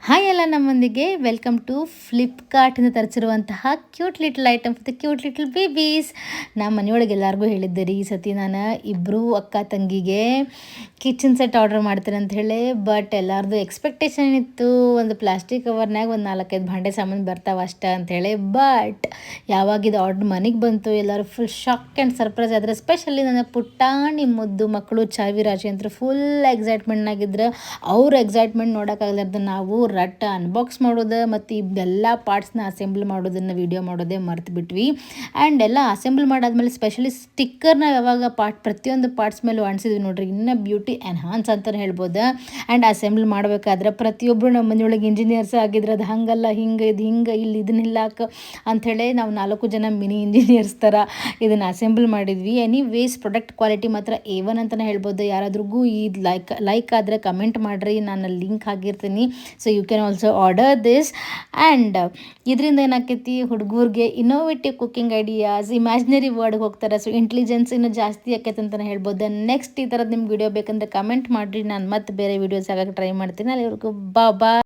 Hi ಎಲ್ಲ ನಮ್ಮೊಂದಿಗೆ welcome to ಫ್ಲಿಪ್ಕಾರ್ಟಿಂದ ತರಿಸಿರುವಂತಹ cute little item for the cute little babies. ನಮ್ಮ ಮನೆಯೊಳಗೆ ಎಲ್ಲರಿಗೂ ಹೇಳಿದ್ದೆ ರೀ, ಈ ಸತಿ ನಾನು ಇಬ್ಬರು ಅಕ್ಕ ತಂಗಿಗೆ ಕಿಚನ್ ಸೆಟ್ ಆರ್ಡರ್ ಮಾಡ್ತೇನೆ ಅಂತ ಹೇಳಿ. ಬಟ್ ಎಲ್ಲರದು ಎಕ್ಸ್ಪೆಕ್ಟೇಷನ್ ಇತ್ತು, ಒಂದು ಪ್ಲಾಸ್ಟಿಕ್ ಕವರ್ನಾಗ ಒಂದು 4-5 ಭಾಂಡೆ ಸಾಮಾನು ಬರ್ತಾವೆ ಅಷ್ಟೇ ಅಂಥೇಳಿ. ಬಟ್ ಯಾವಾಗ ಇದು ಆರ್ಡ್ರ್ ಮನೆಗೆ ಬಂತು, ಎಲ್ಲರೂ ಫುಲ್ ಶಾಕ್ ಆ್ಯಂಡ್ ಸರ್ಪ್ರೈಸ್ ಆದರೆ. ಸ್ಪೆಷಲಿ ನನ್ನ ಪುಟ್ಟಾಣಿ ಮುದ್ದು ಮಕ್ಕಳು ಚಾವಿ ರಾಶಿ ಅಂತ ಫುಲ್ ಎಕ್ಸೈಟ್ಮೆಂಟ್ನಾಗಿದ್ರು. ಅವ್ರ ಎಕ್ಸೈಟ್ಮೆಂಟ್ ನೋಡೋಕ್ಕಾಗಲಾರ್ದು ನಾವು ರಟ್ಟ ಅನ್ಬಾಕ್ಸ್ ಮಾಡೋದು ಮತ್ತು ಇದೆಲ್ಲ ಪಾರ್ಟ್ಸ್ನ ಅಸೆಂಬಲ್ ಮಾಡೋದನ್ನು ವೀಡಿಯೋ ಮಾಡೋದೇ ಮರ್ತು ಬಿಟ್ವಿ. ಆ್ಯಂಡ್ ಎಲ್ಲ ಅಸೆಂಬಲ್ ಮಾಡಾದ್ಮೇಲೆ ಸ್ಪೆಷಲಿ ಸ್ಟಿಕ್ಕರ್ನ ಯಾವಾಗ ಪ್ರತಿಯೊಂದು ಪಾರ್ಟ್ಸ್ ಮೇಲೂ ಅಂಟಿಸಿದ್ವಿ ನೋಡ್ರಿ, ಇನ್ನೂ ಬ್ಯೂಟಿ ಎನ್ಹಾನ್ಸ್ ಅಂತಲೇ ಹೇಳ್ಬೋದು. ಆ್ಯಂಡ್ ಅಸೆಂಬಲ್ ಮಾಡಬೇಕಾದ್ರೆ ಪ್ರತಿಯೊಬ್ಬರು ನಮ್ಮ ಮನೆಯೊಳಗೆ ಇಂಜಿನಿಯರ್ಸ್ ಆಗಿದ್ರೆ, ಅದು ಹಂಗಲ್ಲ ಹಿಂಗೆ ಇದು ಹಿಂಗೆ ಇಲ್ಲಿ ಇದನ್ನಿಲ್ಲಾಕ ಅಂಥೇಳಿ ನಾವು 4 ಜನ ಮಿನಿ ಇಂಜಿನಿಯರ್ಸ್ ಥರ ಇದನ್ನು ಅಸೆಂಬಲ್ ಮಾಡಿದ್ವಿ. ವೇಸ್ ಪ್ರಾಡಕ್ಟ್ ಕ್ವಾಲಿಟಿ ಮಾತ್ರ A1 ಅಂತಲೇ ಹೇಳ್ಬೋದು. ಯಾರಾದ್ರಿಗೂ ಇದು ಲೈಕ್ ಆದರೆ ಕಮೆಂಟ್ ಮಾಡಿರಿ, ನಾನು ಲಿಂಕ್ ಹಾಕಿರ್ತೀನಿ. So you can also order this. And ಇದರಿಂದ ಏನಾಕೈತಿ, ಹುಡುಗರಿಗೆ ಇನ್ನೋವೇಟಿವ್ ಕುಕ್ಕಿಂಗ್ ಐಡಿಯಾಸ್, ಇಮ್ಯಾಜಿನರಿ ವರ್ಡ್ಗೆ ಹೋಗ್ತಾರೆ. ಸೊ ಇಂಟೆಲಿಜೆನ್ಸ್ ಇನ್ನೂ ಜಾಸ್ತಿ ಆಕೈತೆ ಅಂತಲೇ ಹೇಳ್ಬೋದು. ನೆಕ್ಸ್ಟ್ ಈ ಥರದ್ದು ನಿಮ್ಗೆ ವಿಡಿಯೋ ಬೇಕಂದ್ರೆ ಕಮೆಂಟ್ ಮಾಡಿರಿ, ನಾನು ಮತ್ತೆ ಬೇರೆ ವೀಡಿಯೋಸ್ ಆಗೋಕ್ಕೆ ಟ್ರೈ ಮಾಡ್ತೀನಿ. ಅಲ್ಲಿವರೆಗೂ ಬಾ.